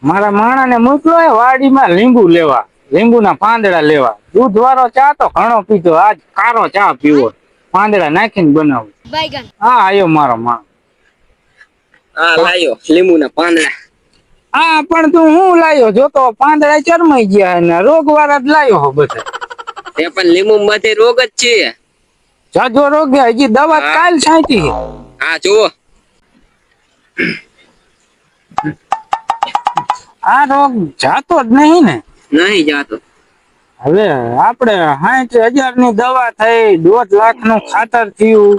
મારા માણાને મોકલો એ વાડીમાં લીંબુ લેવા, લીંબુના પાંદડા લેવા. દૂધ વાળો ચા તો ઘણો પીતો, આજ કારો ચા પીવો, પાંદડા નાખીને બનાવું. હા આયો મારો માણસ. હા લાયો લીંબુના પાંદડા. હા પણ તું હું લાયો જો તો પાંદડા ચરમાઈ ગયા ને રોગ વાળા જ લાયો હો બધા. તે પણ લીંબુ માંથી રોગ જ છે. જાજો રોગ હજી દવા કાલ છાંટી. હા જુઓ આ રોગ જાતો જ નહીં ને. નહીં જાતો. હવે આપડે 60,000 ની દવા થઈ, 1.5 લાખ નું ખાતર થયું,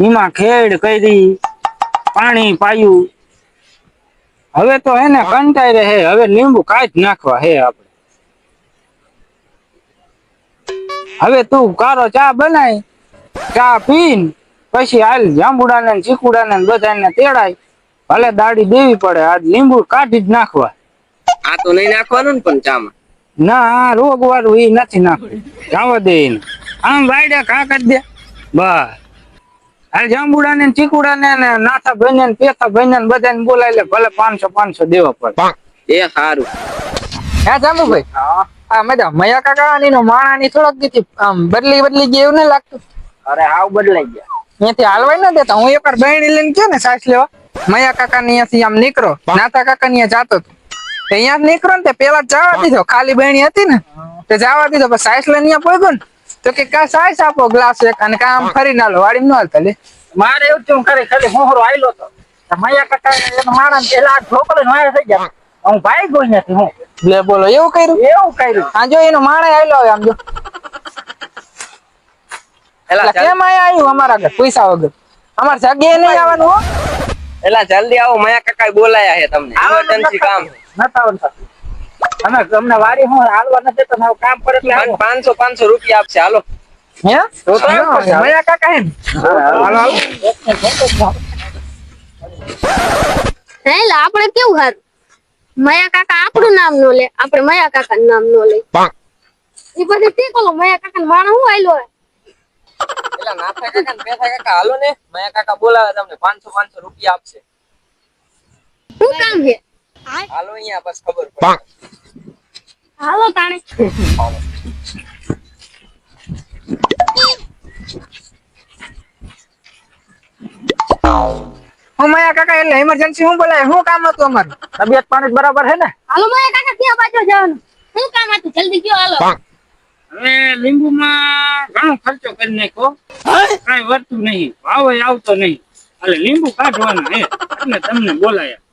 એમાં ખેડ કરી, પાણી પાયું. હવે તો એને કંટાઈ રહે, હવે લીંબુ કાઢી નાખવા હે આપડે. હવે તું કારો ચા બનાય, ચા પીન પછી હાલ જાંબુડાને ચીકુડાને બધાને તેડાય. ભલે દાડી દેવી પડે, આજ લીંબુ કાઢી જ નાખવા. આ તો નહીં નાખવાનું ને પણ ચામાં. ના આ રોગ વાળું એ નથી નાખવું, જવા દે એને. આમ વાયડા ઘા કરી દે બસ. હાલ જાંબુડાને ચીકુડાને નાથા ભાઈને પેથા ભાઈને બધાને બોલાય લે, ભલે 500 દેવા પડે. એ સારું. હે જાંબુભાઈ, આ મજા મયા કાકા ની નો માણા ની થોડોક દીધી આમ બદલી ગઈ એવું નહીં લાગતું? અરે હાવ બદલાઈ ગયા. અહીંયાથી હાલવાય ન દેતા. હું એકવાર બહેણી લઈને ગયો ને સાસ લેવા, મયા કાકા ની અહીંયાથી આમ નીકળો, નાતા કાકા ની જાતો હતો. અહીંયા નીકળો ને તે પેલા જવા દીધો, ખાલી બહેણી હતી ને તે જવા દીધો. પછી સાસ લઈને અહીંયા પહોંચ્યો ને તો કે કા સાસ આપો ગ્લાસ એક, અને કા આમ ફરી ના લો, વાડી ન હાલતા લે. મારે એવું થયું ખાલી મોહરો આયલો તો મયા કાકા એનો માણસ પેલા ઢોકળે વાયર થઈ ગયા. હું ભાઈ ગયો નથી. હું લે બોલો એવું કર્યું? હા જો એનો માણે આયલો હવે આમ જો. એલા કેમ આવ્યું અમારા ઘર પૈસા વગર? અમાર જગ્યાએ નહીં આવવાનું હો. એલા જલ્દી આવો, મયા કાકા બોલાયા છે તમને, ઇમરજન્સી કામ નતા આવતા. તમે તમને વાડી હું હાલવા નથી તો મારું કામ પર એટલે 500 રૂપિયા આપશે. હાલો હે તો મયા કાકા હે. હાલો હેલા આપણે કેવું હારું, મયા કાકા આપણું નામ નો લે, આપણે મયા કાકા નું નામ નો લે. ઈ પછી તે કોલો મયા કાકા નો માણસ હું આયલો. એલા નાથા કાકા ને પેથા કાકા હાલો ને, મયા કાકા બોલાવે તમને, 500 રૂપિયા આપશે. શું કામ છે? હાલો અહીંયા બસ ખબર પડે. હાલો તાણે. હું મયા કાકા એટલે ઇમરજન્સી હું બોલાય, શું કામ હતું અમારું? તબિયત પાણી બરાબર હે ને? હાલો મયા કાકા ક્યાં બાજુ જવાનું? શું કામ હતું? જલ્દી કયો હાલો. હવે લીંબુમાં ઘણો ખર્ચો કરી નાખ્યો, કઈ વર્તું નહીં, ભાવ આવતો નહીં. એટલે લીંબુ કાઢવાના હે એટલે તમને બોલાયા.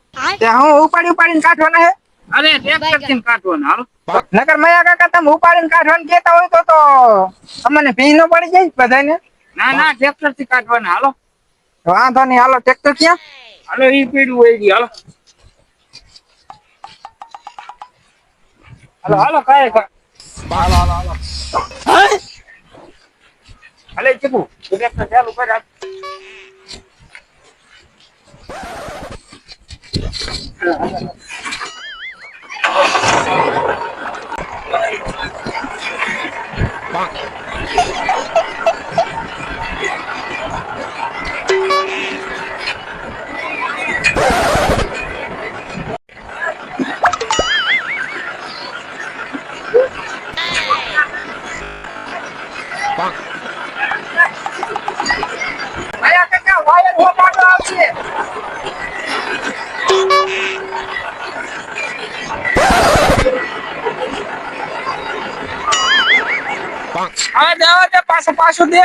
તે હું ઉપાડીને કાઢવાના હે? અરે ટ્રેક્ટર થી કાઢવાના. હાલો નકર મયા કાકા તમે ઉપાડીને કાઢવાનું કેતા હોય તો અમને ભી ન પડી જાય બધાને. ના ટ્રેક્ટર થી કાઢવાના. હાલો વાંધો નહીં, હાલો ટ્રેક્ટર ક્યાં? હાલો ઈ પીડ્યું હોય ઈ. હાલો હાલો હાલો કાય હાલે ચીકુ ટ્રેક્ટર ચાલુ કર. મયા કાકા વાયર હો કાઢો આવશે. હવે દેવા દે, પાછું દે.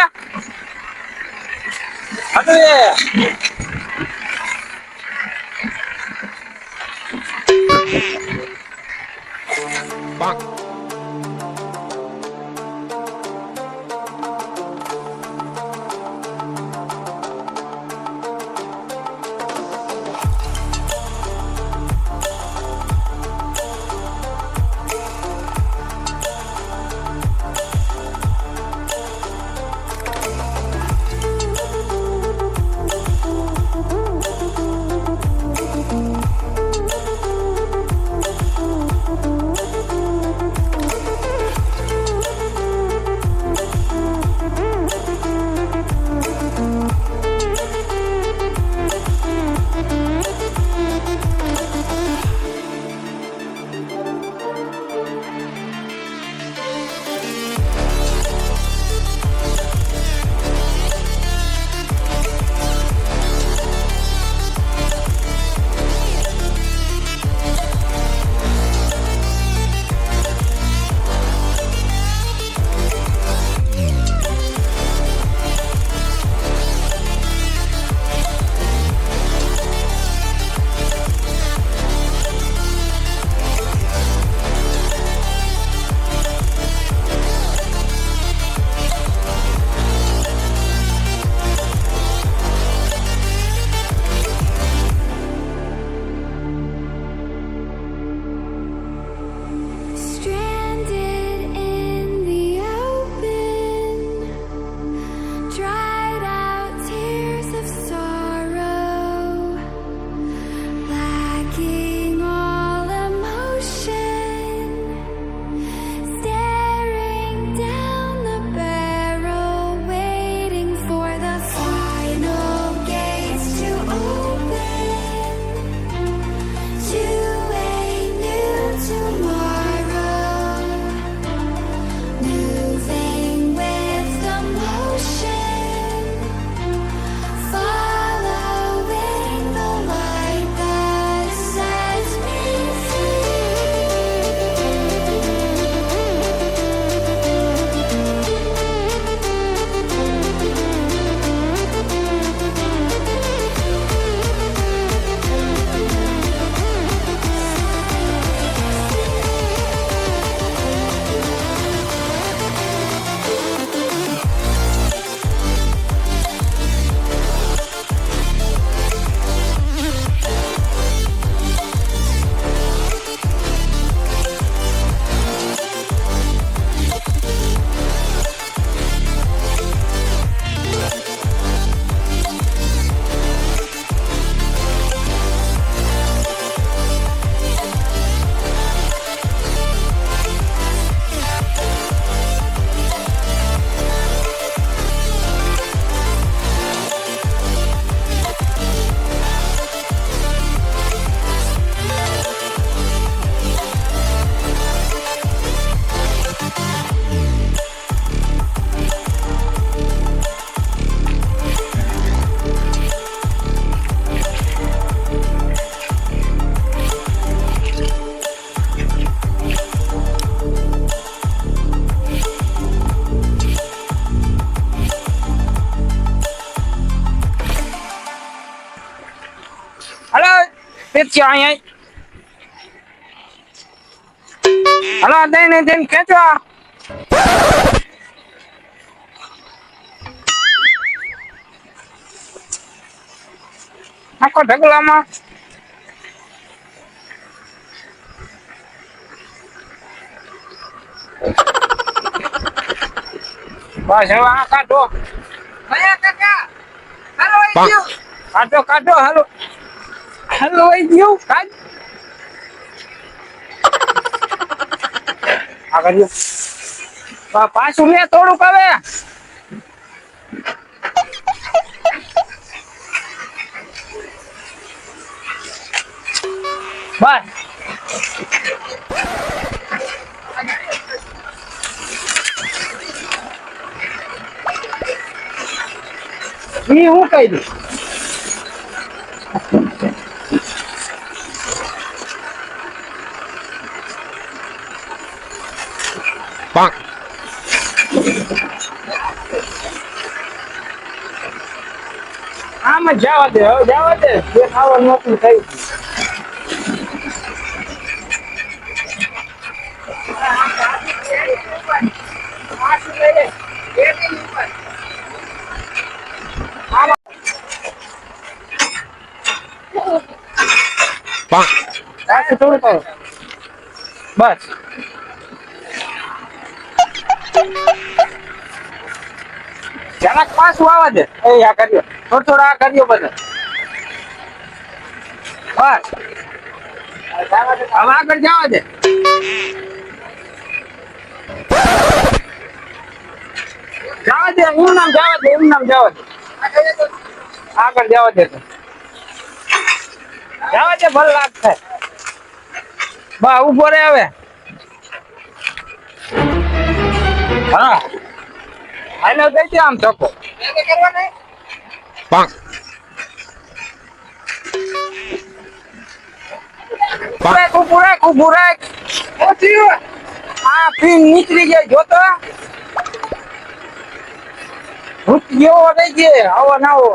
તેથી અહીંયા હલો દઈને ખેંચો આખો ઢગલામાં બસ હવે આ કાઢો મયા કાકા હાલો આવી ગયો કાઢો કાઢો હાલો હાલો આવી ગયું કાઢ આ કર્યું પાછું લે થોડુંક હવે બસ હું કહી દઉં આમ જ જવા દે હવે જવા દે જે ખાવાનું હતું થઈ થોડું કરો બસ જરાક પાછું આવવા દે એ આ કર્યો થોડો આ કર્યો બધા બસ હવે આગળ જવા દે જવા દે એમ નામ જવા દે એમ નામ જવા દે આગળ જવા દે જવા દે ભલે લાગ થાય બા ઉભો રે હવે હા હાલો દઈ દે આમ ધક્કો કરવા નહીં ઉભું રાખ આ પીન નીકળી જાય જોતો ગયો રહી ગયે આવો ના આવો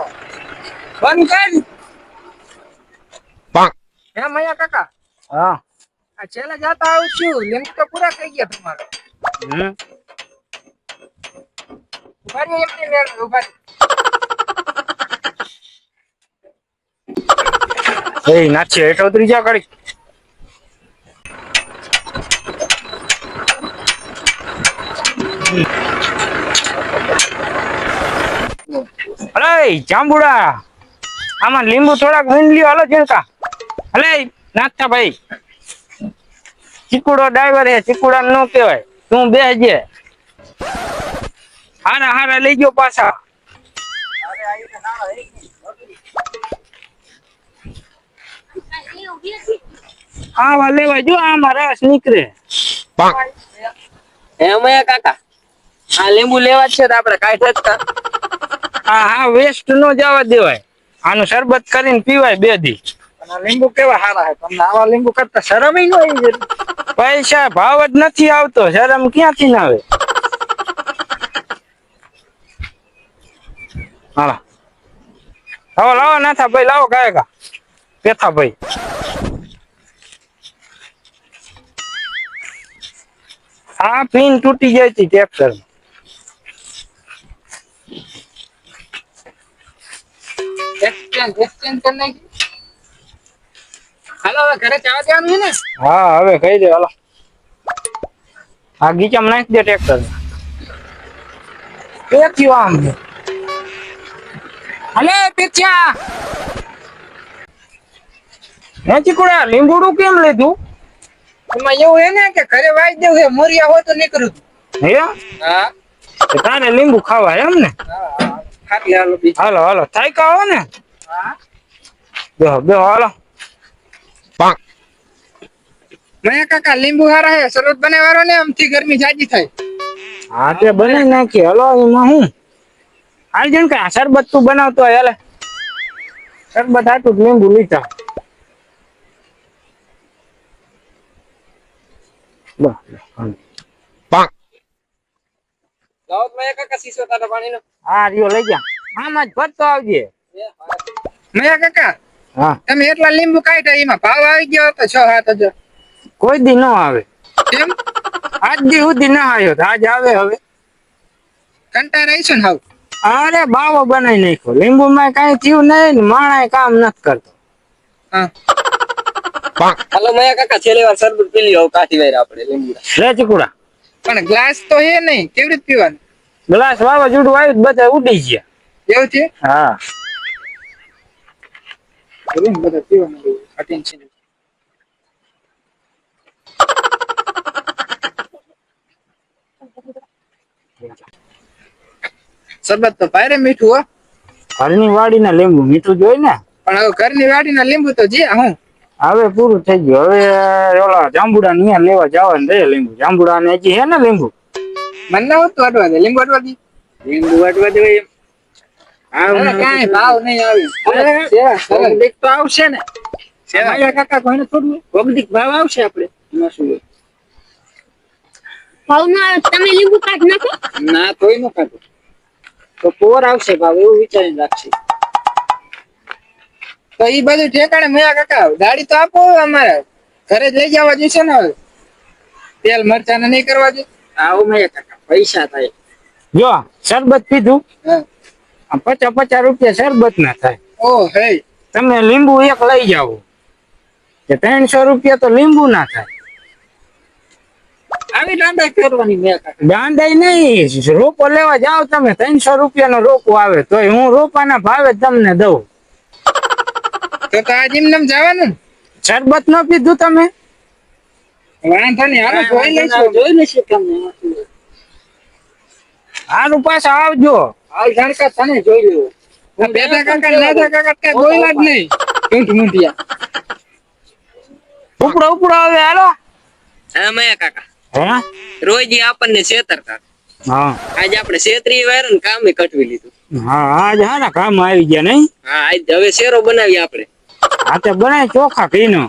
બંધ કર હે મયા કાકા હા આ છેલ્લે જાતા આવું છું લિંક તો પૂરા થઈ ગયા તમારા ઉભારી એમની મેળ ઉભારી એ નાચી હેઠ ઉતરી જા કરી અરે જાંબુડા આમાં લીંબુ થોડાક વીણ લ્યો હાલો ઝીણકા અલે નાથા ભાઈ ચીકુડો ડ્રાઈવર હે ચીકુડા નો કહેવાય તું બેસજે હારા હારા લઈ ગયો પાછા આવા લેવા જો આમાં રસ નીકળે હે મયા કાકા આ લીંબુ લેવા જ છે તો આપણે કાઢે જ કા હા હા વેસ્ટ નો જવા દેવાય આનું શરબત કરીને પીવાય 2 દી લીંબુ કેવા સારા હે તમને આવા લીંબુ કરતા શરમ ય ન આવી પૈસા ભાવ જ નથી આવતો શરમ ક્યાંથી ના આવે હાલો હવે લાવો નાથા ભાઈ લાવો ગાયકા પેથા ભાઈ આ પિન તૂટી જાય છે ટ્રેક્ટર એક્સચેન્જ કરી નાખી હાલો હવે ઘરે જવા દેવાનું છે ને હા હવે કહી દે હાલો આ ગીચામાં નાખી દે ટ્રેક્ટર પેચ્યું આમ અલે પેચ્યા હે ચીકુડા લીંબુડું કેમ લીધું એમાં એવું હે ને કે ઘરે વાઈ દેવું છે મોરિયા હોય તો નીકળું હે હા તો તારે લીંબુ ખાવા એમ ને ખાલી હાલો બીજું હાલો હાલો થાયકા હો ને હા બેહો બેહો હાલો મયા કાકા લીંબુ હારા હે શરબત બનાવવાનો ને આમથી ગરમી જાજી થાય હા તે બનાવી નાખીએ હલો એમાં હું હાલ જણ કે શરબત તું બનાવતો હોય હાલે શરબત આટલું લીંબુ લીધા લાવો મયા કાકા સીસો તારા પાણીનો હા રિયો લઈ જા આમાં જ ભરતો આવજે મયા કાકા હા તમે એટલા લીંબુ કાઢ્યા એમાં ભાવ આવી ગયો હતો 6-7 હજાર. કોઈ દી ન આવે, કેમ? આજ દી સુધી ના આવ્યો તો આજ આવે હવે. કંટાળ આવીશું ને હાવ. અરે બાવો બનાવી નાખ્યો, લીંબુ માં કઈ થયું નહીં ને માણાય કામ નથી કરતો. હા હાલો મયા કાકા છેલ્લી વાર શરબત પી લ્યો, કાઠી વાર આપણે લીંબુ. રે ચીકુડા, પણ ગ્લાસ તો હે નહીં, કેવી રીતે પીવાનું? ગ્લાસ વાવાઝોડું આવ્યું તો બધા ઉડી ગયા. એવું છે? હા બોલો ને બધા પીવાનું એવું. attention. શરબત તો ભારે મીઠું હો. ઘરની વાડીના લીંબુ મીઠું જોઈ ને. પણ હવે ઘરની વાડીના લીંબુ તો જે હું હવે પૂરું થઈ ગયું, હવે ઓલા જાંબુડા ને લેવા જવાનું રે લીંબુ. જાંબુડા ને હજી હે ને લીંબુ. મને ના હોતું અડવા દે, લીંબુ અડવા દે. લીંબુ વાટવા દેવાય એમ. અરે કાંઈ ભાવ નહીં આવી. સેવા સરળ. કોગદીક તો આવશે ને. સેવા. માયા કાકા કોઈને થોડું કોગદીક ભાવ આવશે આપણે. એમાં શું હોય? ભાવ ના આવે તમે લીંબુ કાઢ નાખો. ના તોય નો કાઢો તો પોર આવશે ભાવ, એવું વિચારીને રાખશે. તો ઈ બધું ઠેકાણે મયા કાકા ગાડી તો આપો હવે અમારે ઘરે જ લઈ જવા જોઈશે ને હવે. તેલ મરચા ને નહીં કરવા જોઈએ. આવું મેં કાકા પૈસા થાય. જો શરબત પીધું, હા. 50 રૂપિયા શરબત ના થાય. ઓ હે તમે લીંબુ એક લઈ જાઓ કે 300 રૂપિયા તો લીંબુ ના થાય. આવી દાંડા કરવાની મયા કાકા. ગાંડાઈ નહીં, રોપો લેવા જાઓ તમે 300 રૂપિયાનો રોપો આવે તોય હું રોપાના ભાવે તમને દઉં. તો આજ એમ નામ જવાનું ને. શરબત ન પીધું તમે? વાંધો નહીં, હાલો જોઈ લઈશું તમને. હારું પાછા આવજો. હાલ જાણકાર તને જોઈ લેવું. બેટા કાકા ને નાના કાકા કઈ બોલ્યા જ નહીં. ઊંટ મૂંઢિયા. ઉપડો ઉપડો હવે હાલો. હા મયા કાકા, હે રોજ ઈ આપણને છેતરતા, હા આજે આપણે છેતરી વાયર ને કામે કટવી લીધું. હા આજ હારા કામ આવી ગયા નહીં. હા આજ હવે શેરો બનાવી આપણે. હા તે બનાય ચોખા ઘીનો.